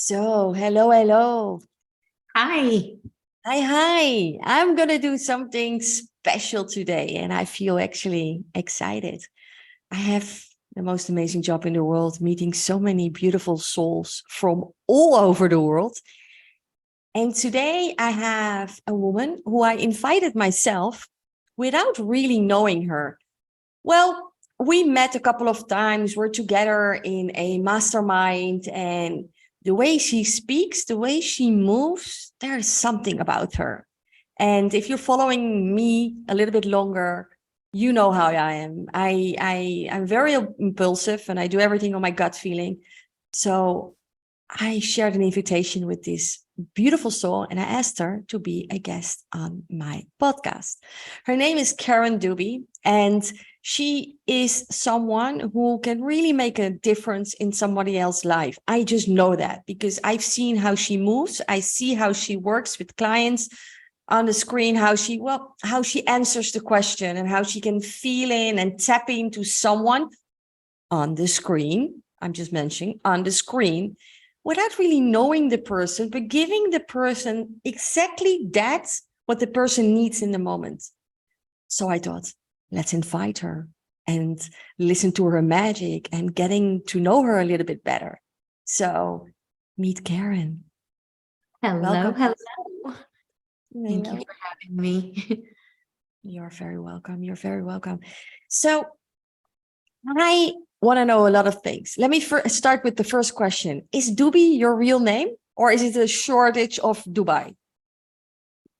So, hello, hello. Hi. Hi. I'm going to do something special today, and I feel actually excited. I have the most amazing job in the world, meeting so many beautiful souls from all over the world. And today I have a woman who I invited myself without really knowing her. Well, we met a couple of times. We're together in a mastermind, and the way she speaks, the way she moves, there's something about her. And if you're following me a little bit longer, you know how I am. I'm very impulsive, and I do everything on my gut feeling. So I shared an invitation with this beautiful soul, and I asked her to be a guest on my podcast. Her name is Karen Dubi, and she is someone who can really make a difference in somebody else's life. I just know that because I've seen how she moves. I see how she works with clients on the screen, how she answers the question and how she can feel in and tap into someone on the screen. I'm just mentioning on the screen without really knowing the person, but giving the person exactly that's what the person needs in the moment. So I thought, let's invite her and listen to her magic and getting to know her a little bit better. So meet Karen. Hello. Welcome. Hello. Thank you Hello. for having me. You're very welcome. You're very welcome. So I want to know a lot of things. Let me start with the first question. Is Dubi your real name or is it a shortage of Dubai?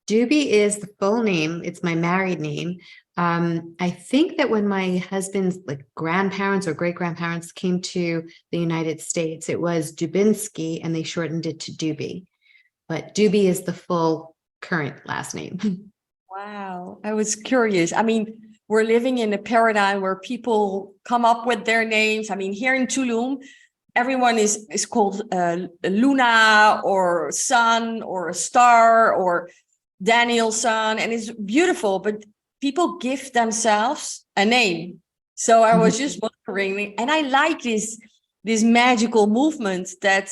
Dubi is the full name. It's my married name. I think that when my husband's grandparents or great grandparents came to the United States, it was Dubinsky and they shortened it to Dubi. But Dubi is the full current last name. Wow. I was curious. I mean, we're living in a paradigm where people come up with their names. I mean, here in Tulum, everyone is called Luna or Sun or a star or Daniel Sun, and it's beautiful, but people give themselves a name. So I was just wondering, and I like this magical movement that,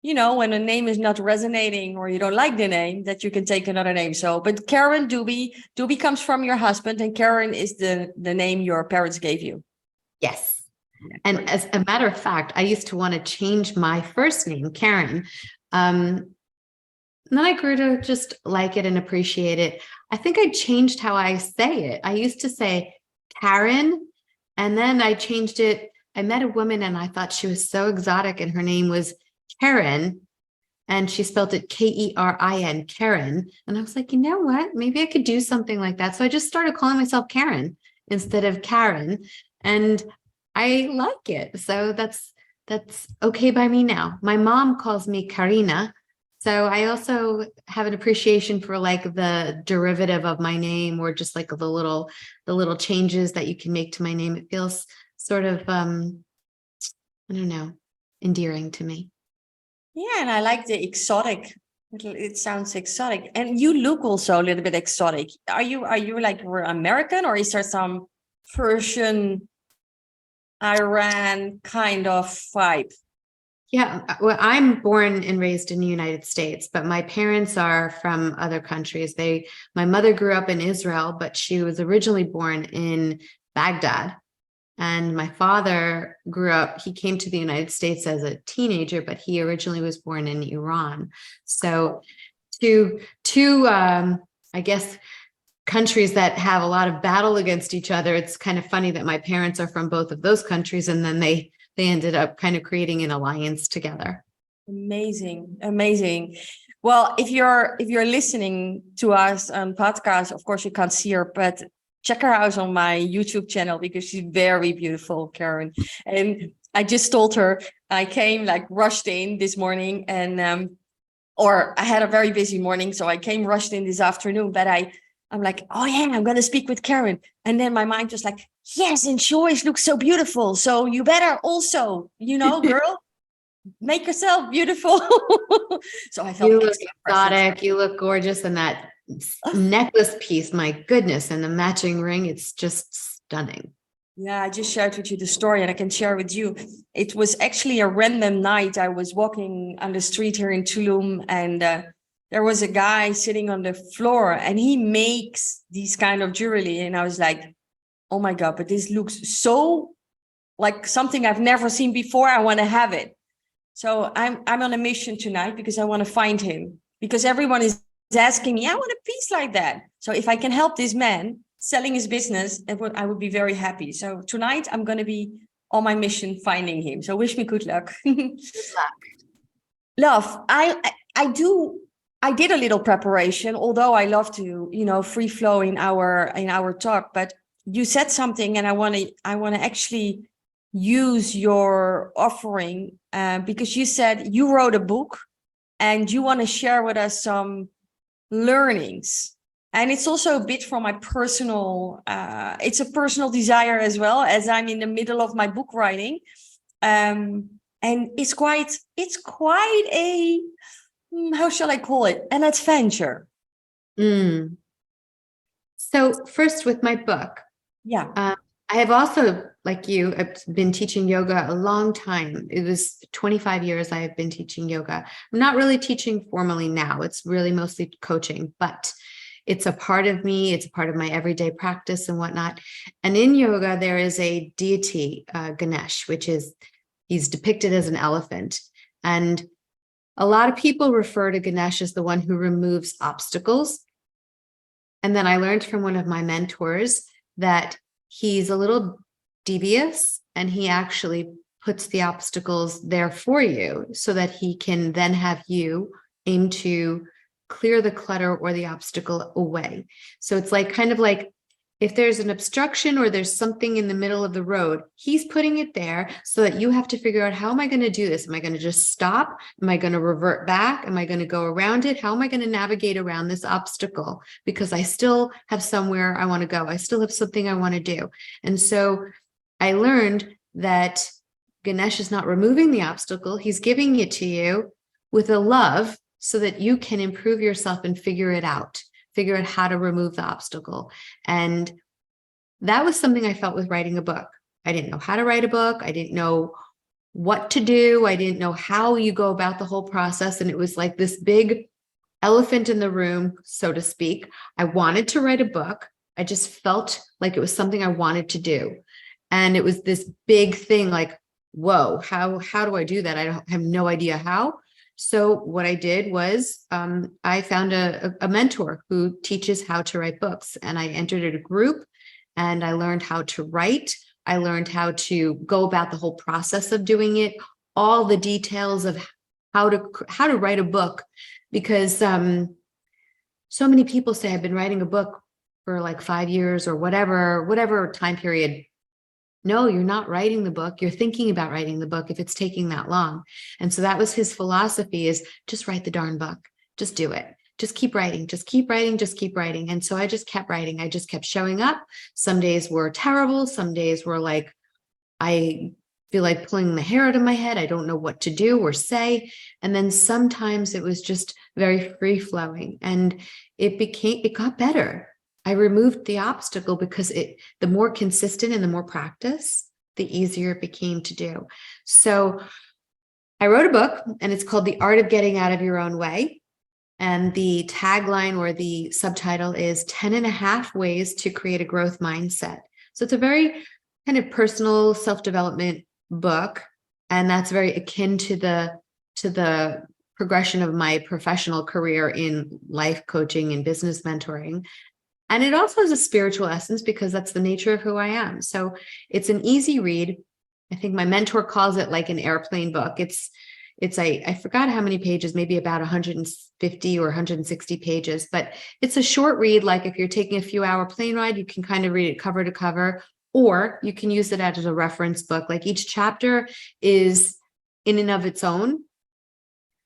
when a name is not resonating or you don't like the name, that you can take another name. So, but Karen Dubi comes from your husband, and Karen is the name your parents gave you. Yes. And as a matter of fact, I used to want to change my first name, Karen. And then I grew to just like it and appreciate it. I think I changed how I say it. I used to say Karen, and then I changed it. I met a woman and I thought she was so exotic, and her name was Karen, and she spelled it Kerin, Karen. And I was like, you know what? Maybe I could do something like that. So I just started calling myself Karen instead of Karen, and I like it. So that's okay by me now. My mom calls me Karina. So I also have an appreciation for like the derivative of my name, or just like the little changes that you can make to my name. It feels sort of I don't know, endearing to me. Yeah, and I like the exotic. It sounds exotic, and you look also a little bit exotic. Are you like we're American, or is there some Persian, Iran kind of vibe? Yeah, well, I'm born and raised in the United States, but my parents are from other countries. My mother grew up in Israel, but she was originally born in Baghdad. And my father he came to the United States as a teenager, but he originally was born in Iran. So two, I guess, countries that have a lot of battle against each other. It's kind of funny that my parents are from both of those countries, and then they ended up kind of creating an alliance together. Amazing, amazing. Well, if you're listening to us on podcast, of course you can't see her, but check her out on my YouTube channel because she's very beautiful, Karen. And I just told her I came like rushed in this morning, and or I had a very busy morning, so I came rushed in this afternoon. But I'm like, oh yeah, I'm gonna speak with Karen, and then my mind just like, yes, and she always looks so beautiful, so you better also, girl, make yourself beautiful. So I felt You look extra pressured. exotic, you look gorgeous, and that necklace piece, my goodness, and the matching ring, it's just stunning. Yeah, I just shared with you the story and I can share with you. It was actually a random night. I was walking on the street here in Tulum and there was a guy sitting on the floor and he makes these kind of jewelry. And I was like, oh my God, but this looks so like something I've never seen before. I want to have it. So I'm on a mission tonight because I want to find him because everyone is asking me, I want a piece like that. So if I can help this man selling his business, I would be very happy. So tonight I'm going to be on my mission finding him. So wish me good luck. Good luck. Love, I did a little preparation, although I love to, free flow in our talk, but you said something and I want to actually use your offering because you said you wrote a book and you want to share with us some learnings. And it's also a bit from my personal, it's a personal desire as well, as I'm in the middle of my book writing. And it's quite a, how shall I call it? An adventure. Mm. So first with my book, Yeah. I have also, like you, I've been teaching yoga a long time. It was 25 years I have been teaching yoga. I'm not really teaching formally now. It's really mostly coaching, but it's a part of me. It's a part of my everyday practice and whatnot. And in yoga, there is a deity, Ganesh, he's depicted as an elephant. And a lot of people refer to Ganesh as the one who removes obstacles. And then I learned from one of my mentors that he's a little devious and he actually puts the obstacles there for you so that he can then have you aim to clear the clutter or the obstacle away. So it's like kind of like if there's an obstruction or there's something in the middle of the road, he's putting it there so that you have to figure out, how am I going to do this? Am I going to just stop? Am I going to revert back? Am I going to go around it? How am I going to navigate around this obstacle? Because I still have somewhere I want to go. I still have something I want to do. And so I learned that Ganesh is not removing the obstacle. He's giving it to you with a love so that you can improve yourself and figure out how to remove the obstacle. And that was something I felt with writing a book. I didn't know how to write a book. I didn't know what to do. I didn't know how you go about the whole process. And it was like this big elephant in the room, so to speak. I wanted to write a book. I just felt like it was something I wanted to do. And it was this big thing like, whoa, how do I do that? I have no idea how. So what I did was I found a mentor who teaches how to write books, and I entered a group and I learned how to write. I learned how to go about the whole process of doing it, all the details of how to write a book, because so many people say I've been writing a book for like 5 years or whatever time period. No, you're not writing the book. You're thinking about writing the book if it's taking that long. And so that was his philosophy, is just write the darn book. Just do it. Just keep writing, just keep writing, just keep writing. And so I just kept writing. I just kept showing up. Some days were terrible. Some days were like, I feel like pulling the hair out of my head. I don't know what to do or say. And then sometimes it was just very free flowing, and it got better. I removed the obstacle because the more consistent and the more practice, the easier it became to do. So I wrote a book, and it's called The Art of Getting Out of Your Own Way. And the tagline or the subtitle is 10 and a half ways to create a growth mindset. So it's a very kind of personal self-development book. And that's very akin to the progression of my professional career in life coaching and business mentoring. And it also has a spiritual essence because that's the nature of who I am. So it's an easy read. I think my mentor calls it like an airplane book. I forgot how many pages, maybe about 150 or 160 pages, but it's a short read. Like if you're taking a few hour plane ride, you can kind of read it cover to cover, or you can use it as a reference book. Like each chapter is in and of its own.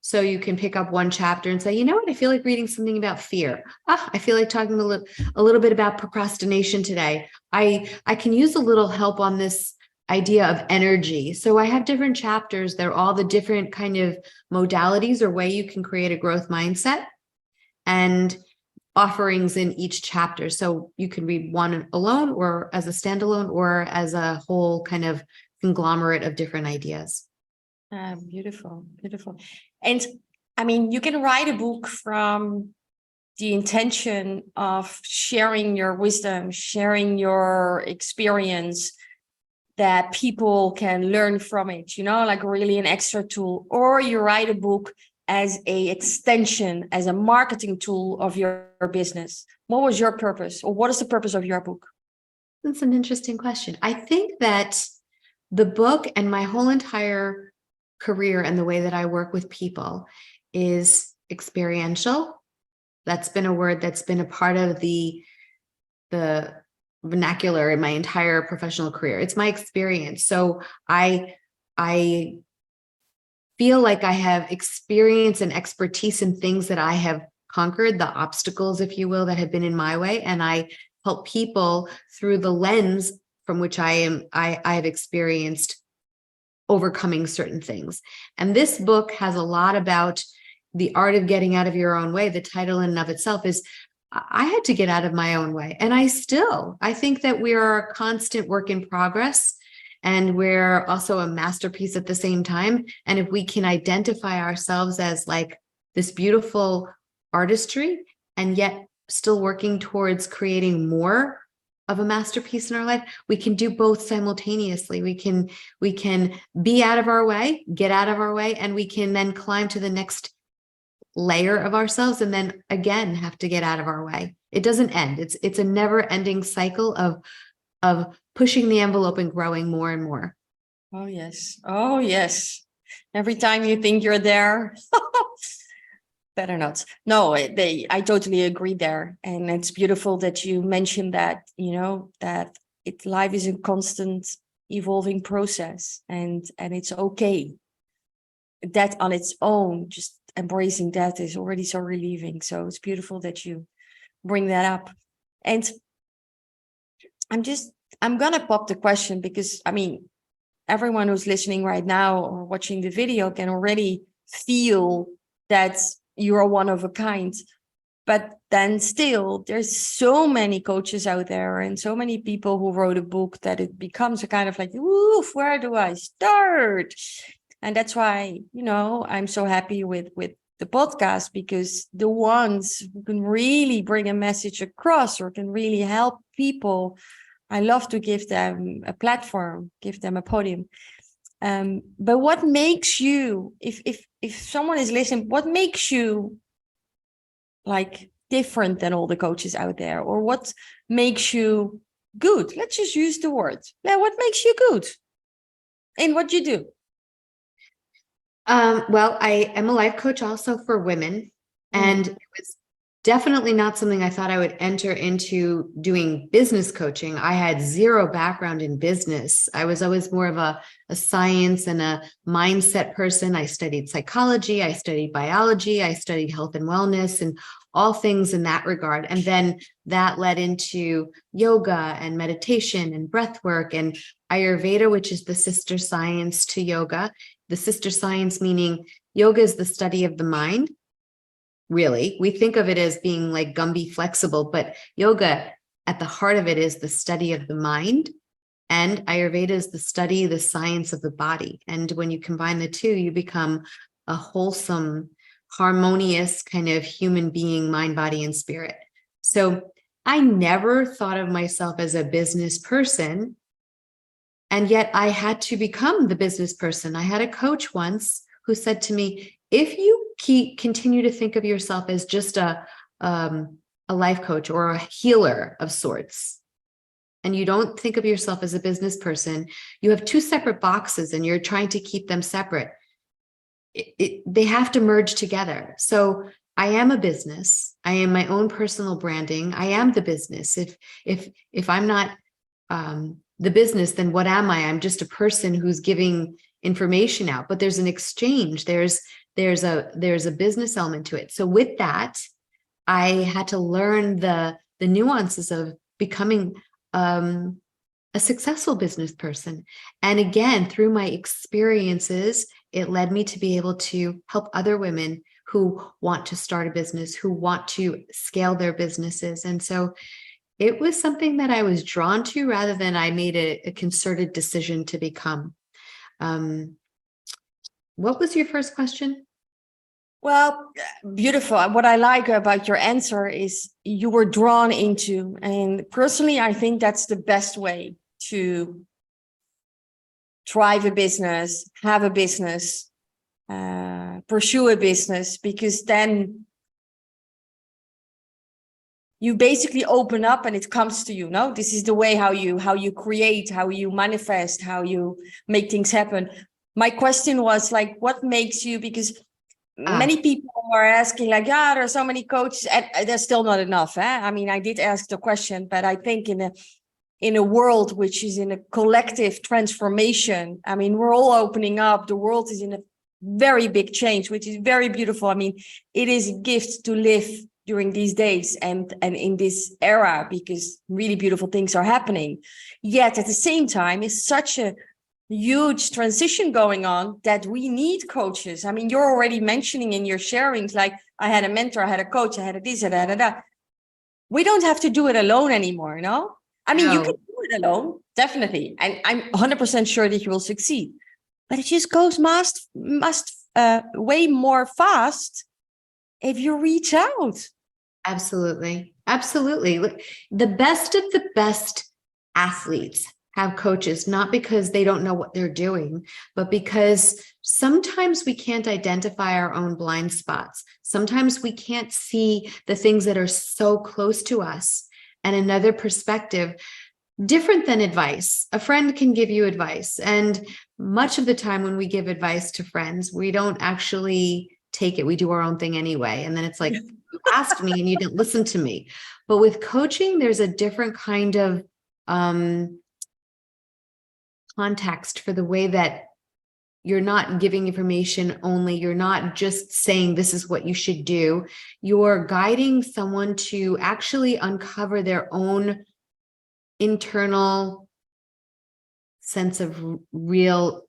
So you can pick up one chapter and say, you know what, I feel like reading something about fear. I feel like talking a little bit about procrastination today. I can use a little help on this idea of energy. So I have different chapters. They're all the different kind of modalities or way you can create a growth mindset. And offerings in each chapter. So you can read one alone or as a standalone or as a whole kind of conglomerate of different ideas. Beautiful, beautiful. And I mean, you can write a book from the intention of sharing your wisdom, sharing your experience, that people can learn from it, like really an extra tool. Or you write a book as a extension, as a marketing tool of your business. What was your purpose, or what is the purpose of your book? That's an interesting question. I think that the book and my whole entire career and the way that I work with people is experiential. That's been a word that's been a part of the vernacular in my entire professional career. It's my experience. So I feel like I have experience and expertise in things that I have conquered, the obstacles, if you will, that have been in my way. And I help people through the lens from which I have experienced overcoming certain things. And this book has a lot about the art of getting out of your own way. The title in and of itself is, I had to get out of my own way. And I think that we are a constant work in progress, and we're also a masterpiece at the same time. And if we can identify ourselves as like this beautiful artistry and yet still working towards creating more of a masterpiece in our life, we can do both simultaneously. We can be out of our way, get out of our way, and we can then climb to the next layer of ourselves and then again have to get out of our way. It doesn't end. It's a never-ending cycle of pushing the envelope and growing more and more. Oh yes. Oh yes. Every time you think you're there, better not. No, I totally agree there. And it's beautiful that you mentioned that, that life is a constant evolving process, and it's okay. That on its own, just embracing that is already so relieving. So it's beautiful that you bring that up. And I'm going to pop the question, because I mean, everyone who's listening right now or watching the video can already feel that you are one of a kind. But then still, there's so many coaches out there and so many people who wrote a book that it becomes a kind of like, oof, where do I start? And that's why, I'm so happy with the podcast, because the ones who can really bring a message across or can really help people, I love to give them a platform, give them a podium. But what makes you, if someone is listening, what makes you like different than all the coaches out there? Or what makes you good? Let's just use the word. Yeah, what makes you good in what you do? Well, I am a life coach also for women, and it was definitely not something I thought I would enter into doing business coaching. I had zero background in business. I was always more of a science and a mindset person. I studied psychology, I studied biology, I studied health and wellness and all things in that regard. And then that led into yoga and meditation and breath work and Ayurveda, which is the sister science to yoga. The sister science meaning yoga is the study of the mind. Really, we think of it as being like Gumby flexible, but yoga at the heart of it is the study of the mind, and Ayurveda is the study, the science of the body. And when you combine the two, you become a wholesome, harmonious kind of human being, mind, body, and spirit. So I never thought of myself as a business person. And yet I had to become the business person. I had a coach once who said to me, if you continue to think of yourself as just a life coach or a healer of sorts, and you don't think of yourself as a business person, you have two separate boxes and you're trying to keep them separate. They have to merge together. So I am a business. I am my own personal branding. I am the business. If I'm not the business, then what am I? I'm just a person who's giving information out, but there's an exchange. There's a business element to it. So with that, I had to learn the nuances of becoming a successful business person. And again, through my experiences, it led me to be able to help other women who want to start a business, who want to scale their businesses. And so it was something that I was drawn to rather than I made a concerted decision to become. What was your first question? Well, beautiful. What I like about your answer is you were drawn into, and personally, I think that's the best way to drive a business, have a business, pursue a business, because then you basically open up and it comes to you. No, this is the way how you create, how you manifest, how you make things happen. My question was like, what makes you, because many people are asking like, yeah, there are so many coaches, and there's still not enough. I mean, I did ask the question, but I think in a world which is in a collective transformation, I mean, we're all opening up. The world is in a very big change, which is very beautiful. I mean, it is a gift to live during these days and in this era, because really beautiful things are happening. Yet at the same time, it's such a huge transition going on that we need coaches. I mean, you're already mentioning in your sharings, like, I had a mentor, I had a coach, I had a this, I had a that. We don't have to do it alone anymore, no? I mean, you can do it alone, definitely. And I'm 100% sure that you will succeed. But it just goes must way more fast if you reach out. Absolutely. Absolutely. Look, the best of the best athletes have coaches, not because they don't know what they're doing, but because sometimes we can't identify our own blind spots. Sometimes we can't see the things that are so close to us and another perspective different than advice. A friend can give you advice. And much of the time when we give advice to friends, we don't actually take it. We do our own thing anyway. And then it's like, you asked me and you didn't listen to me. But with coaching, there's a different kind of context for the way that you're not giving information only. You're not just saying this is what you should do. You're guiding someone to actually uncover their own internal sense of real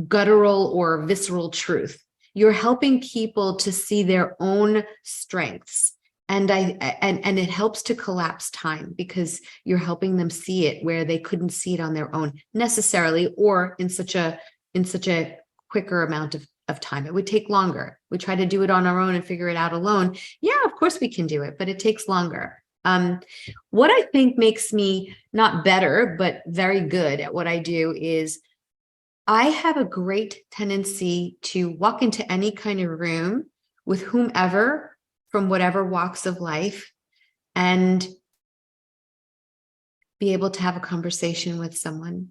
guttural or visceral truth. You're helping people to see their own strengths. And it helps to collapse time because you're helping them see it where they couldn't see it on their own necessarily, or in such a quicker amount of time. It would take longer. We try to do it on our own and figure it out alone. Yeah, of course we can do it, but it takes longer. What I think makes me not better, but very good at what I do is I have a great tendency to walk into any kind of room with whomever from whatever walks of life and be able to have a conversation with someone.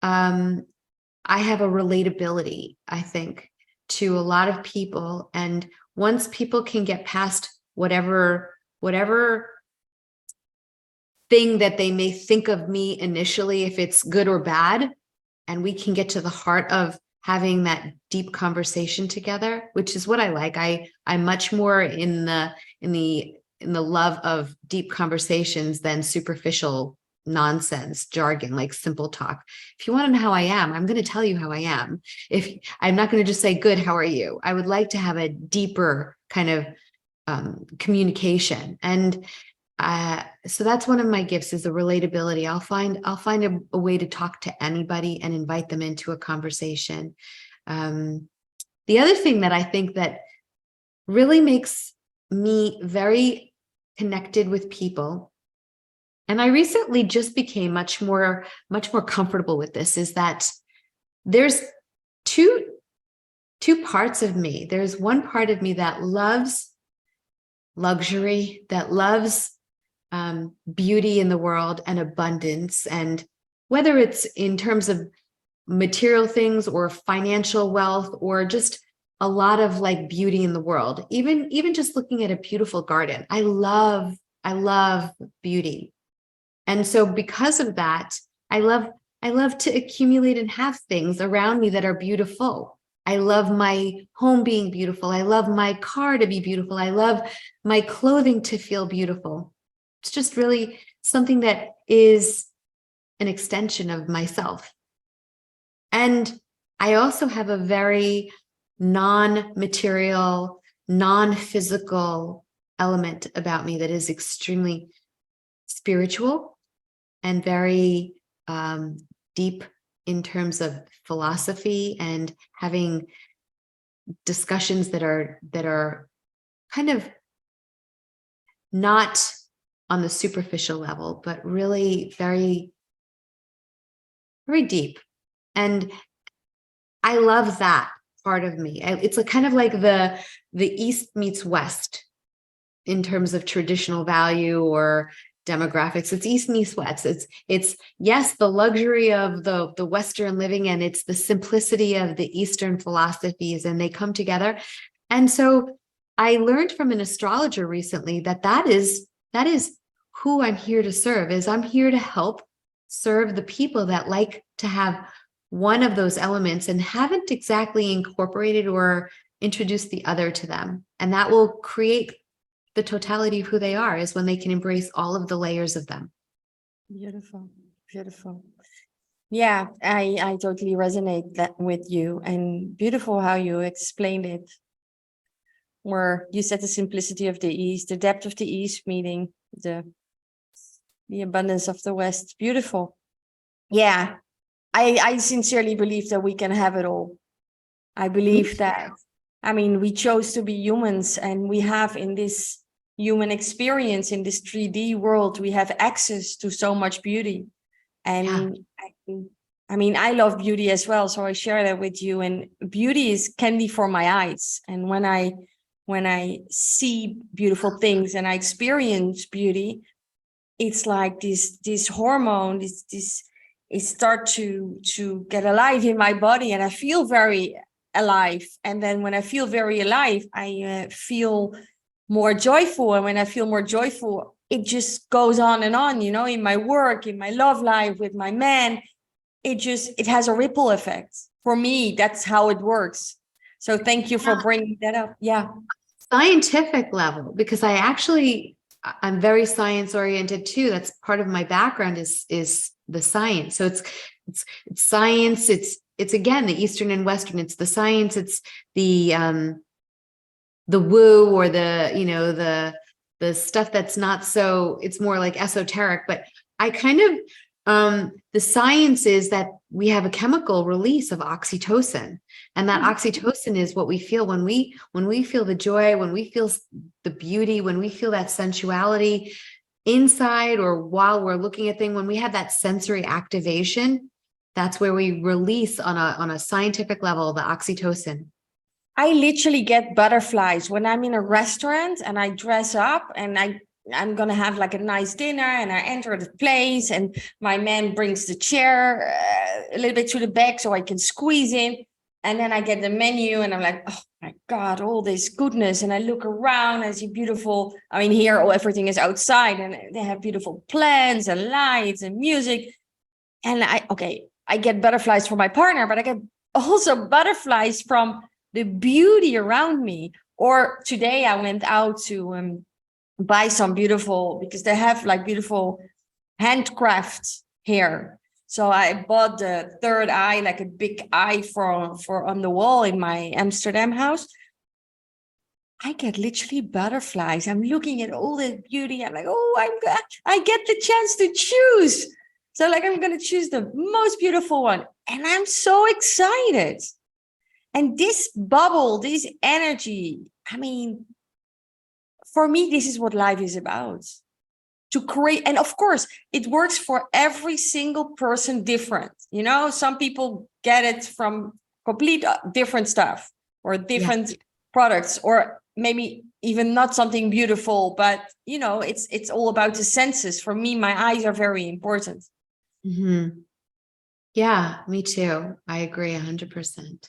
I have a relatability, I think, to a lot of people. And once people can get past whatever thing that they may think of me initially, if it's good or bad, and we can get to the heart of having that deep conversation together, which is what I like. I'm much more in the love of deep conversations than superficial nonsense jargon, like simple talk. If you want to know how I am, I'm going to tell you how I am. If I'm not going to just say, good, how are you? I would like to have a deeper kind of communication. And so that's one of my gifts, is the relatability. I'll find a way to talk to anybody and invite them into a conversation. The other thing that I think that really makes me very connected with people, and I recently just became much more comfortable with this, is that there's two parts of me. There's one part of me that loves luxury, that loves beauty in the world and abundance, and whether it's in terms of material things or financial wealth or just a lot of like beauty in the world, even just looking at a beautiful garden. I love beauty. And so because of that, I love to accumulate and have things around me that are beautiful. I love my home being beautiful. I love my car to be beautiful. I love my clothing to feel beautiful. It's just really something that is an extension of myself. And I also have a very non-material, non-physical element about me that is extremely spiritual and very deep in terms of philosophy, and having discussions that are kind of not on the superficial level, but really very, very deep. And I love that part of me. It's a kind of like the East meets West in terms of traditional value or demographics. It's East meets West. It's yes, the luxury of the Western living, and it's the simplicity of the Eastern philosophies, and they come together. And so I learned from an astrologer recently that is who I'm here to serve. Is I'm here to help serve the people that like to have one of those elements and haven't exactly incorporated or introduced the other to them. And that will create the totality of who they are, is when they can embrace all of the layers of them. Beautiful, beautiful. Yeah, I totally resonate that with you, and beautiful how you explained it, where you said the simplicity of the East, the depth of the East meeting the abundance of the West. Beautiful. Yeah, I sincerely believe that we can have it all. I believe that, I mean, we chose to be humans, and we have in this human experience, in this 3D world, we have access to so much beauty. And I mean, I love beauty as well, so I share that with you. And beauty is candy for my eyes. And when I see beautiful things and I experience beauty, it's like this hormone, this it starts to get alive in my body, and I feel very alive. And then when I feel very alive, I feel more joyful. And when I feel more joyful, it just goes on and on, you know, in my work, in my love life, with my man. It has a ripple effect. For me, that's how it works. So thank you for bringing that up. Yeah. Scientific level, because I'm very science oriented too. That's part of my background is the science. So it's science. It's again, the Eastern and Western. It's the science. It's the woo, or the stuff that's not so, it's more like esoteric. But I kind of, the science is that we have a chemical release of oxytocin, and that oxytocin is what we feel when we feel the joy, when we feel the beauty, when we feel that sensuality inside, or while we're looking at things, when we have that sensory activation, that's where we release on a scientific level the oxytocin. I literally get butterflies when I'm in a restaurant and I dress up, and I'm going to have like a nice dinner, and I enter the place, and my man brings the chair a little bit to the back so I can squeeze in. And then I get the menu, and I'm like, oh my God, all this goodness. And I look around, I see beautiful, I mean, here, everything is outside, and they have beautiful plants and lights and music. And I get butterflies from my partner, but I get also butterflies from the beauty around me. Or today I went out to buy some beautiful, because they have like beautiful handcraft hair. So I bought the third eye, like a big eye for on the wall in my Amsterdam house. I get literally butterflies. I'm looking at all the beauty. I'm like, oh, I get the chance to choose. So like, I'm going to choose the most beautiful one. And I'm so excited. And this bubble, this energy, I mean, for me, this is what life is about. To create, and of course, it works for every single person different. You know, some people get it from complete different stuff, or different products, or maybe even not something beautiful, but you know, it's all about the senses. For me, my eyes are very important. Mm-hmm. Yeah, me too. I agree 100%.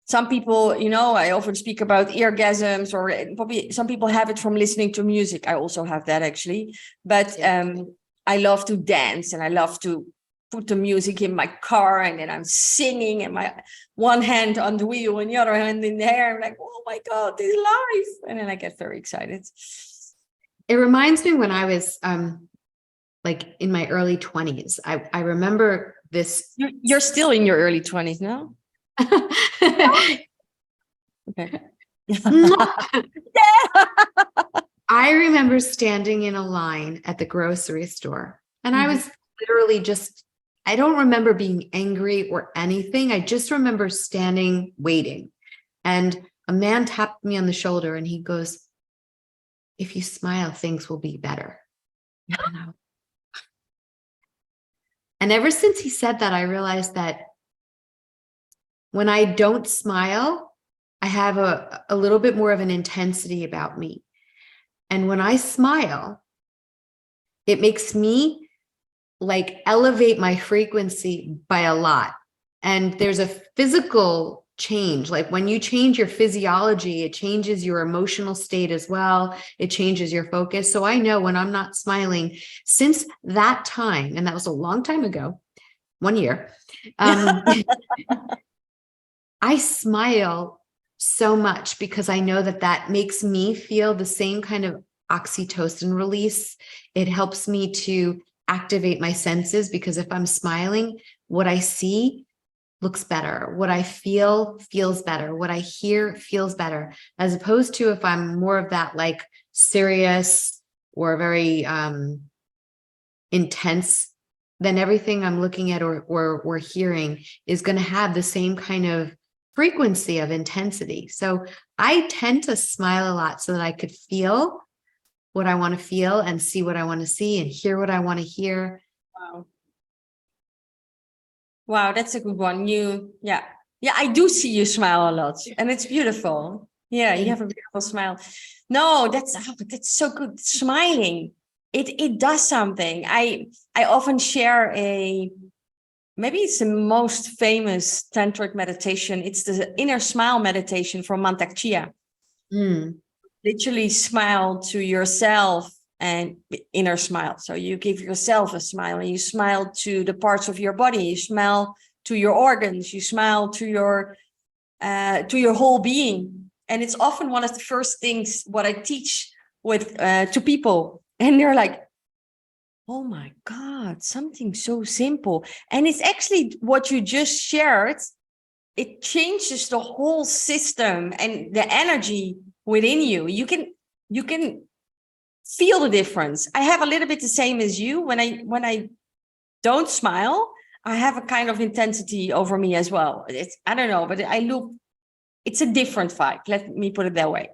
Some people, you know, I often speak about orgasms, or probably some people have it from listening to music. I also have that actually, but I love to dance, and I love to put the music in my car, and then I'm singing, and my one hand on the wheel and the other hand in the hair. I'm like, oh my God, this life. And then I get very excited. It reminds me when I was like in my early 20s. I remember this. You're still in your early 20s now? Okay. I remember standing in a line at the grocery store, and I was literally just, I don't remember being angry or anything. I just remember standing, waiting. And a man tapped me on the shoulder and he goes, "If you smile, things will be better." And ever since he said that, I realized that when I don't smile, I have a little bit more of an intensity about me. And when I smile, it makes me like elevate my frequency by a lot. And there's a physical change. Like when you change your physiology, it changes your emotional state as well. It changes your focus. So I know when I'm not smiling, since that time, and that was a long time ago, 1 year, I smile so much because I know that that makes me feel the same kind of oxytocin release. It helps me to activate my senses because if I'm smiling, what I see looks better. What I feel feels better. What I hear feels better, as opposed to if I'm more of that like serious or very intense, then everything I'm looking at or hearing is going to have the same kind of frequency of intensity. So I tend to smile a lot so that I could feel what I want to feel and see what I want to see and hear what I want to hear. Wow. Wow, that's a good one. Yeah, I do see you smile a lot, and it's beautiful. Yeah, you have a beautiful smile. No, that's so good. Smiling, it does something. I often share maybe it's the most famous tantric meditation. It's the inner smile meditation from Mantak Chia. Literally smile to yourself and inner smile. So you give yourself a smile and you smile to the parts of your body. You smile to your organs. You smile to your whole being. And it's often one of the first things what I teach with to people. And they're like, oh my God, something so simple. And it's actually what you just shared. It changes the whole system and the energy within you. You can feel the difference. I have a little bit the same as you. When I don't smile, I have a kind of intensity over me as well. I don't know, but it's a different vibe. Let me put it that way.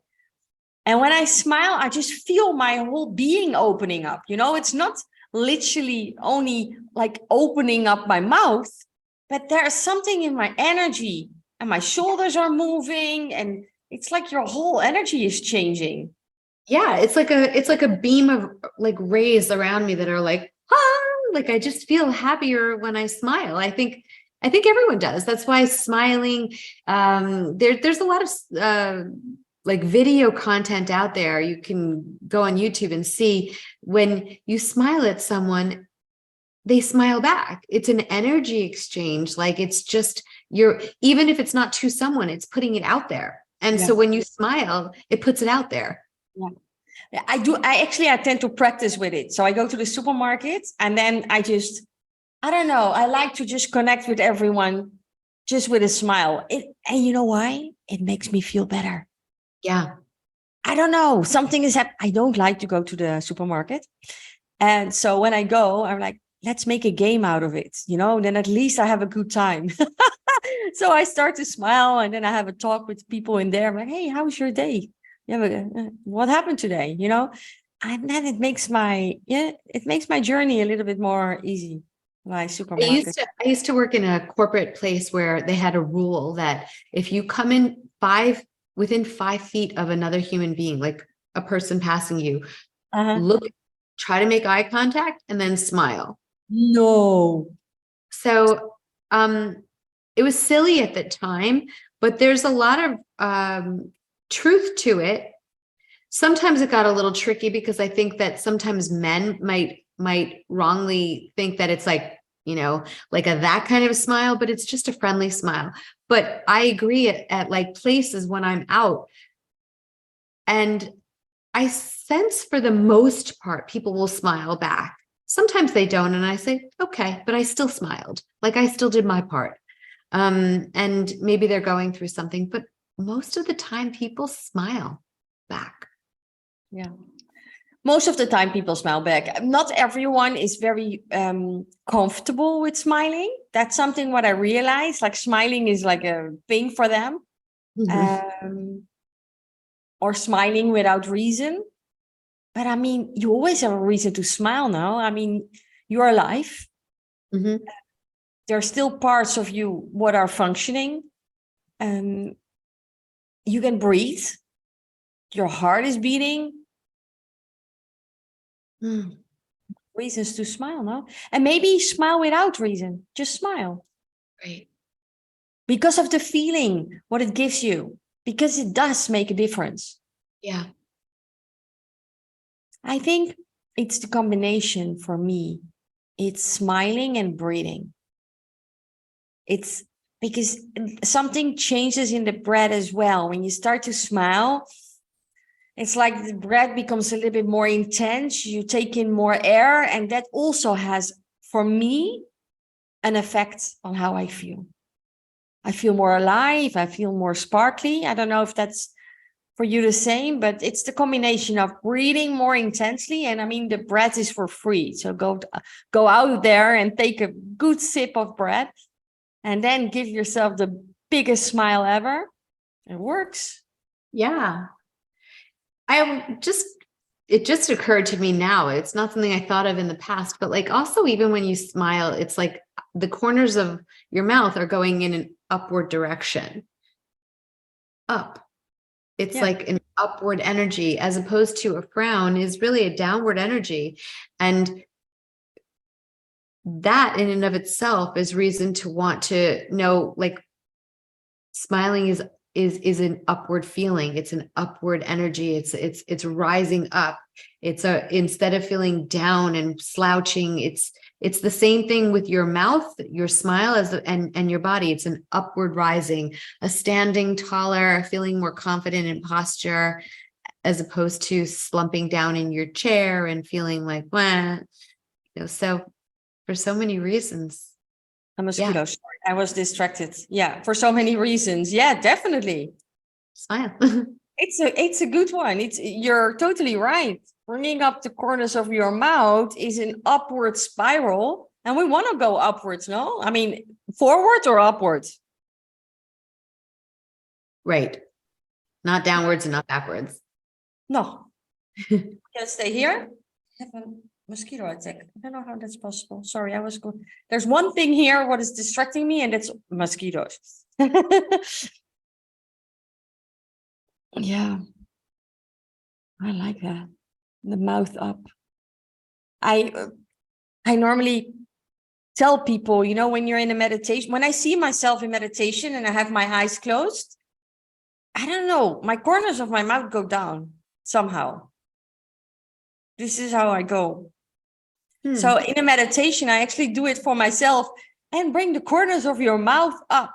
And when I smile, I just feel my whole being opening up. It's not literally only like opening up my mouth, but there's something in my energy and my shoulders are moving and it's like your whole energy is changing. Yeah, it's like a beam of like rays around me that are like, like I just feel happier when I smile. I think everyone does. That's why smiling, there's a lot of like video content out there. You can go on YouTube and see when you smile at someone, they smile back. It's an energy exchange. Like it's just even if it's not to someone, it's putting it out there. And so when you smile, it puts it out there. Yeah, I tend to practice with it. So I go to the supermarket and then I don't know. I like to just connect with everyone just with a smile. And you know why? It makes me feel better. Yeah. I don't know. Something is happening. I don't like to go to the supermarket. And so when I go, I'm like, let's make a game out of it. Then at least I have a good time. So I start to smile and then I have a talk with people in there. I'm like, hey, how was your day? What happened today? And then it makes my journey a little bit more easy. My supermarket. I used to work in a corporate place where they had a rule that if you come in within 5 feet of another human being, like a person passing you, try to make eye contact and then smile. No. So it was silly at the time, but there's a lot of truth to it. Sometimes it got a little tricky because I think that sometimes men might wrongly think that it's like, like that kind of a smile, but it's just a friendly smile. But I agree at like places when I'm out and I sense for the most part, people will smile back. Sometimes they don't. And I say, okay, but I still smiled. Like I still did my part. And maybe they're going through something, but most of the time people smile back. Yeah. Most of the time people smile back. Not everyone is very comfortable with smiling. That's something what I realized, like smiling is like a thing for them. Or smiling without reason. But I mean, you always have a reason to smile now. I mean, you're alive. Mm-hmm. There are still parts of you what are functioning. You can breathe. Your heart is beating. Reasons to smile, no? And maybe smile without reason. Just smile. Right. Because of the feeling, what it gives you. Because it does make a difference. Yeah. I think it's the combination for me. It's smiling and breathing. It's because something changes in the breath as well. When you start to smile, it's like the breath becomes a little bit more intense. You take in more air, and that also has, for me, an effect on how I feel. I feel more alive. I feel more sparkly. I don't know if that's for you the same, but it's the combination of breathing more intensely. And I mean, the breath is for free. So go out there and take a good sip of breath and then give yourself the biggest smile ever. It works. Yeah. It just occurred to me now. It's not something I thought of in the past, but like also even when you smile, it's like the corners of your mouth are going in an upward direction. Up. It's like an upward energy as opposed to a frown is really a downward energy. And that in and of itself is reason to want to know, like, smiling is an upward feeling. It's an upward energy. It's rising up. Instead of feeling down and slouching, it's the same thing with your mouth, your smile and your body. It's an upward rising, a standing taller, feeling more confident in posture, as opposed to slumping down in your chair and feeling like, wah. So for so many reasons. A mosquito. Sorry, I was distracted. Yeah, for so many reasons. Yeah, definitely. Smile. It's a good one. You're totally right. Bringing up the corners of your mouth is an upward spiral, and we want to go upwards. No, I mean forward or upwards. Right. Not downwards and not backwards. No, can stay here. I have a mosquito attack. I don't know how that's possible. Sorry, I was going. There's one thing here what is distracting me, and that's mosquitoes. Yeah, I like that. The mouth up. I normally tell people, when you're in a meditation, when I see myself in meditation and I have my eyes closed, I don't know, my corners of my mouth go down somehow. This is how I go. So in a meditation, I actually do it for myself and bring the corners of your mouth up.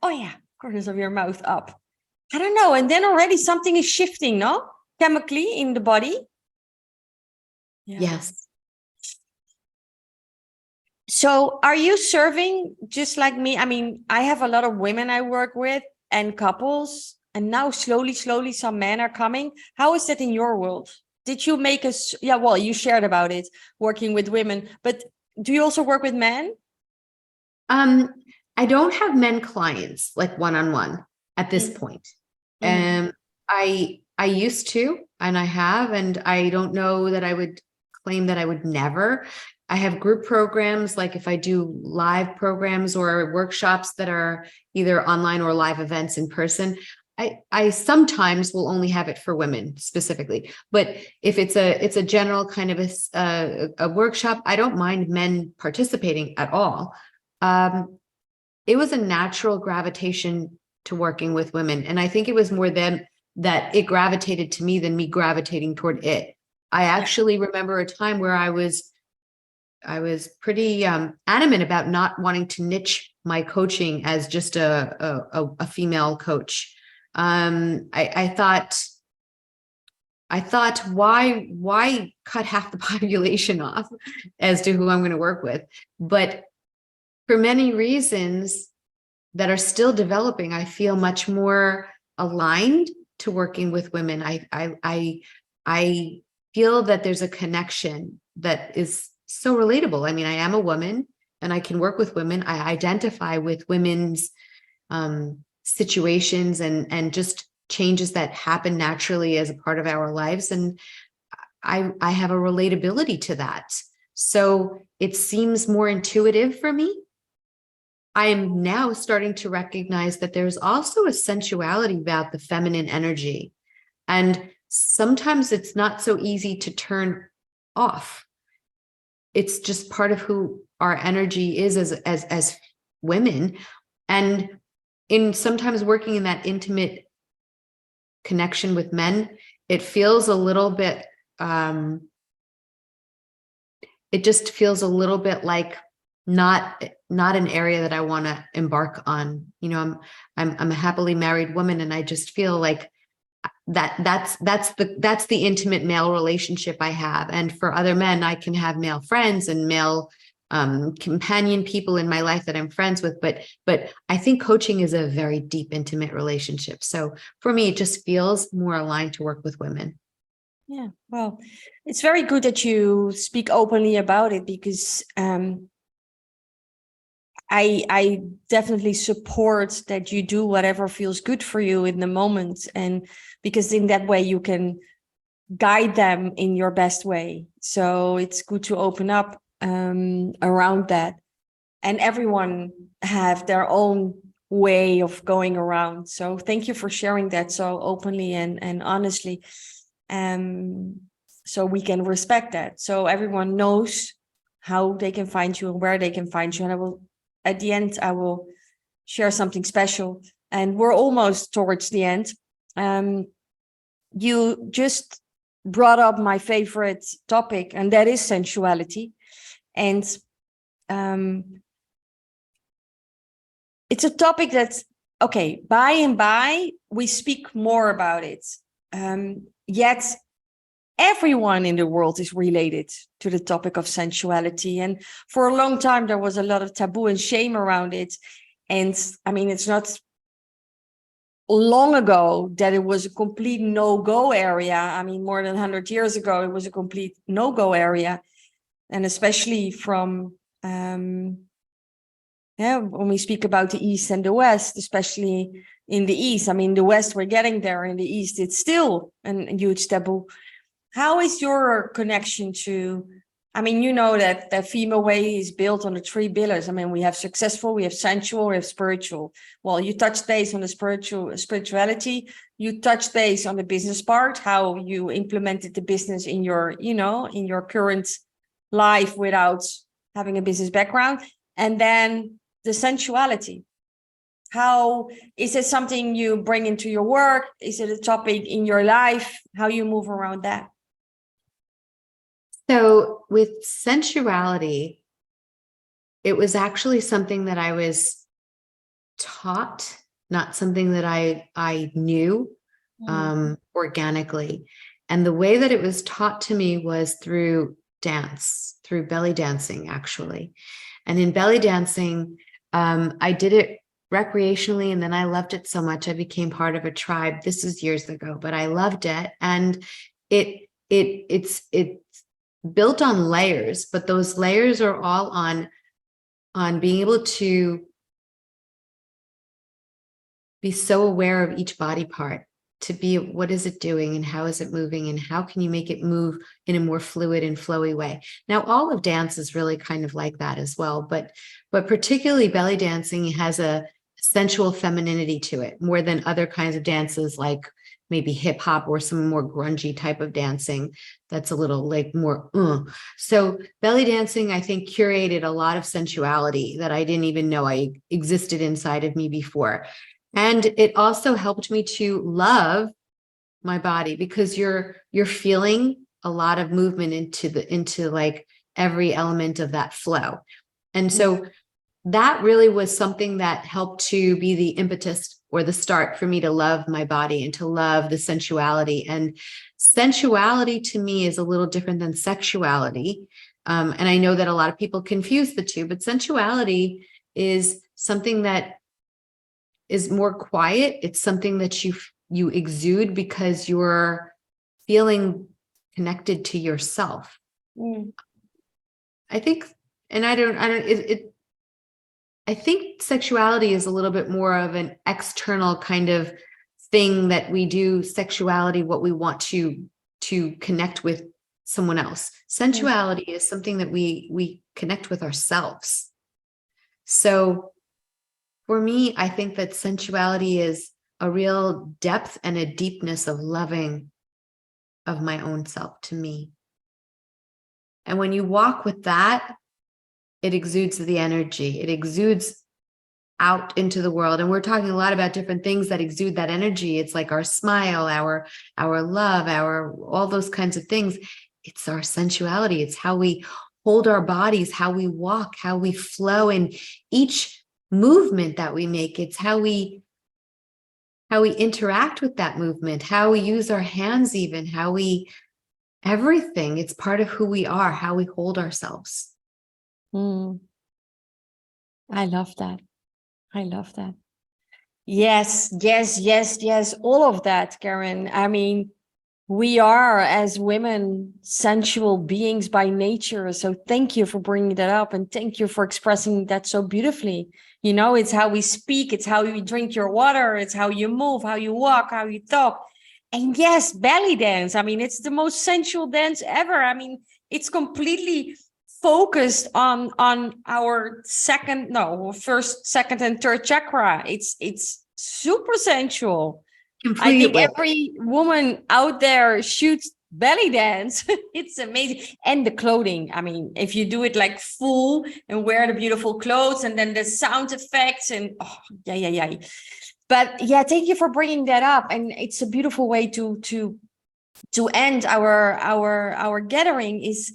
Oh yeah, corners of your mouth up. I don't know. And then already something is shifting, no? Chemically in the body. Yeah. Yes. So are you serving just like me? I mean, I have a lot of women I work with and couples, and now slowly, some men are coming. How is that in your world? Did you make us? Yeah, well, you shared about it, working with women, but do you also work with men? I don't have men clients like one-on-one at this point. I used to, and I have, and I don't know that I would claim that I would never. I have group programs, like if I do live programs or workshops that are either online or live events in person, I sometimes will only have it for women specifically. But if it's a general kind of a workshop, I don't mind men participating at all. It was a natural gravitation to working with women. And I think it was more them that it gravitated to me than me gravitating toward it. I actually remember a time where I was pretty adamant about not wanting to niche my coaching as just a female coach. I thought, why cut half the population off as to who I'm going to work with? But for many reasons that are still developing, I feel much more aligned to working with women. I feel that there's a connection that is so relatable. I mean, I am a woman and I can work with women. I identify with women's situations and just changes that happen naturally as a part of our lives. And I have a relatability to that. So it seems more intuitive for me. I am now starting to recognize that there's also a sensuality about the feminine energy. And sometimes it's not so easy to turn off. It's just part of who our energy is as women. And in sometimes working in that intimate connection with men, it feels a little bit, it just feels a little bit like not an area that I want to embark on. You know, I'm a happily married woman, and I just feel like that's the intimate male relationship I have. And for other men, I can have male friends and male companion people in my life that I'm friends with, but I think coaching is a very deep, intimate relationship. So for me, it just feels more aligned to work with women. Yeah, well, it's very good that you speak openly about it, because I definitely support that you do whatever feels good for you in the moment, and because in that way you can guide them in your best way. So it's good to open up around that, and everyone have their own way of going around. So thank you for sharing that so openly and honestly. So we can respect that. So everyone knows how they can find you and where they can find you. And at the end, I will share something special. And we're almost towards the end. You just brought up my favorite topic, and that is sensuality. And it's a topic that's, okay, by and by, we speak more about it. Yet everyone in the world is related to the topic of sensuality. And for a long time, there was a lot of taboo and shame around it. And I mean, it's not long ago that it was a complete no-go area. I mean, more than 100 years ago, it was a complete no-go area. And especially from, when we speak about the East and the West, especially in the East, I mean, the West, we're getting there. In the East, it's still a huge taboo. How is your connection to, I mean, you know that the female way is built on the 3 pillars. I mean, we have successful, we have sensual, we have spiritual. Well, you touch base on the spirituality, you touch base on the business part, how you implemented the business in your, in your current life without having a business background. And then the sensuality. How is it something you bring into your work? Is it a topic in your life? How you move around that? So with sensuality, it was actually something that I was taught, not something that I knew organically. And the way that it was taught to me was through dance, through belly dancing, actually. And in belly dancing, I did it recreationally, and then I loved it so much I became part of a tribe. This was years ago, but I loved it. And it's built on layers, but those layers are all on being able to be so aware of each body part, to be, what is it doing and how is it moving and how can you make it move in a more fluid and flowy way. Now, all of dance is really kind of like that as well, but particularly belly dancing has a sensual femininity to it more than other kinds of dances, like maybe hip hop or some more grungy type of dancing that's a little like more. So belly dancing, I think, curated a lot of sensuality that I didn't even know I existed inside of me before. And it also helped me to love my body, because you're feeling a lot of movement into like every element of that flow. And so that really was something that helped to be the impetus or the start for me to love my body and to love the sensuality. And sensuality to me is a little different than sexuality. And I know that a lot of people confuse the two, but sensuality is something that is more quiet. It's something that you exude because you're feeling connected to yourself. I think, and I think sexuality is a little bit more of an external kind of thing that we do. Sexuality, what we want to connect with someone else. Sensuality is something that we connect with ourselves. So for me, I think that sensuality is a real depth and a deepness of loving of my own self to me. And when you walk with that, it exudes the energy. It exudes out into the world. And we're talking a lot about different things that exude that energy. It's like our smile, our love, all those kinds of things. It's our sensuality. It's how we hold our bodies, how we walk, how we flow in each movement that we make. It's how we interact with that movement, how we use our hands, even everything. It's part of who we are, how we hold ourselves. I love that. I love that. Yes, yes, yes, yes. All of that, Karen. I mean, we are, as women, sensual beings by nature. So thank you for bringing that up. And thank you for expressing that so beautifully. You know, it's how we speak. It's how you drink your water. It's how you move, how you walk, how you talk. And yes, belly dance. I mean, it's the most sensual dance ever. I mean, it's completely focused on our first, second, and third chakra. It's super sensual. Completely. I think every woman out there shoots belly dance. It's amazing. And the clothing. I mean, if you do it like full and wear the beautiful clothes and then the sound effects and yeah. But yeah, thank you for bringing that up. And it's a beautiful way to end our gathering. Is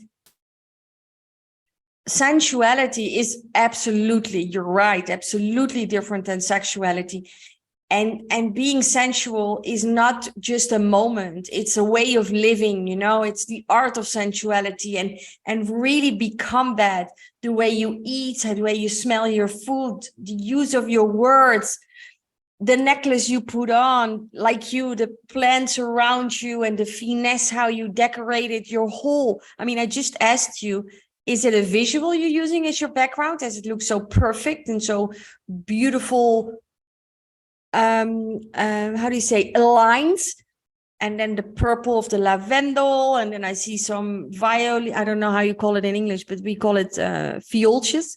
sensuality is absolutely, you're right, absolutely different than sexuality. And being sensual is not just a moment, it's a way of living, you know. It's the art of sensuality, and really become that. The way you eat, the way you smell your food, the use of your words, the necklace you put on, like the plants around you, and the finesse, how you decorated your whole. I mean, I just asked you, is it a visual you're using as your background, as it looks so perfect and so beautiful? How do you say, aligned? And then the purple of the lavendel, and then I see some violet. I don't know how you call it in English, but we call it violtjes,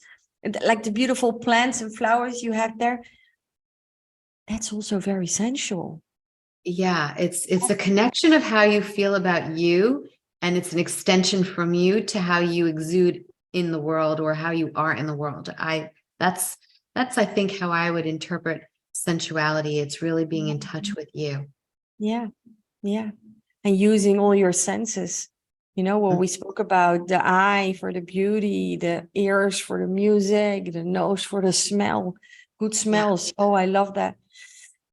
like the beautiful plants and flowers you have there. That's also very sensual. Yeah, it's a connection of how you feel about you, and it's an extension from you to how you exude in the world, or how you are in the world. That's I think how I would interpret sensuality. It's really being in touch with you. Yeah. And using all your senses, you know, what we spoke about: the eye for the beauty, the ears for the music, the nose for the smell, good smells. Yeah. Oh, I love that.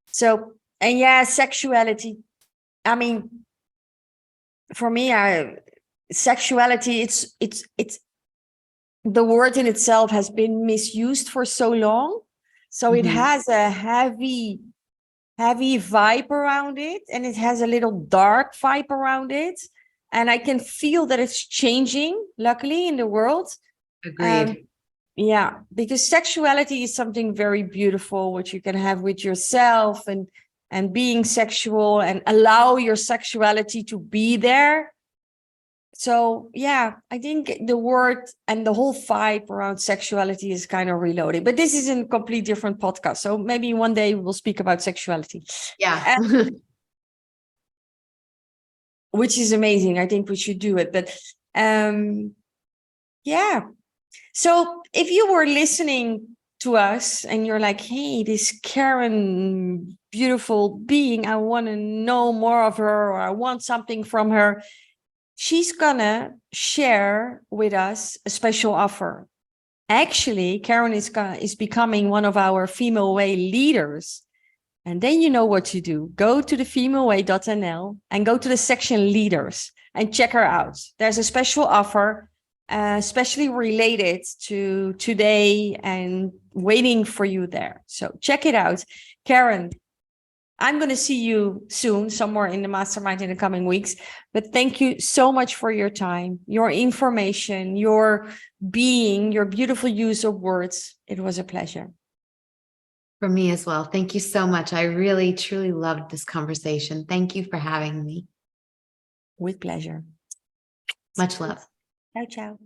So, and yeah, sexuality. I mean, for me, sexuality, it's the word in itself has been misused for so long. So it has a heavy vibe around it, and it has a little dark vibe around it. And I can feel that it's changing, luckily, in the world. Agreed. Yeah, because sexuality is something very beautiful, which you can have with yourself, and being sexual, and allow your sexuality to be there. So yeah, I think the word and the whole vibe around sexuality is kind of reloaded, but this is a completely different podcast. So maybe one day we'll speak about sexuality. Yeah. Which is amazing. I think we should do it. But yeah. So if you were listening to us and you're like, hey, this Karen, beautiful being, I want to know more of her, or I want something from her, she's gonna share with us a special offer. Actually, Karen is becoming one of our Female Way leaders. And then you know what to do. Go to thefemaleway.nl and go to the section leaders and check her out. There's a special offer, especially related to today and waiting for you there. So check it out. Karen, I'm going to see you soon, somewhere in the mastermind in the coming weeks. But thank you so much for your time, your information, your being, your beautiful use of words. It was a pleasure. For me as well. Thank you so much. I really, truly loved this conversation. Thank you for having me. With pleasure. Much love. Ciao, ciao.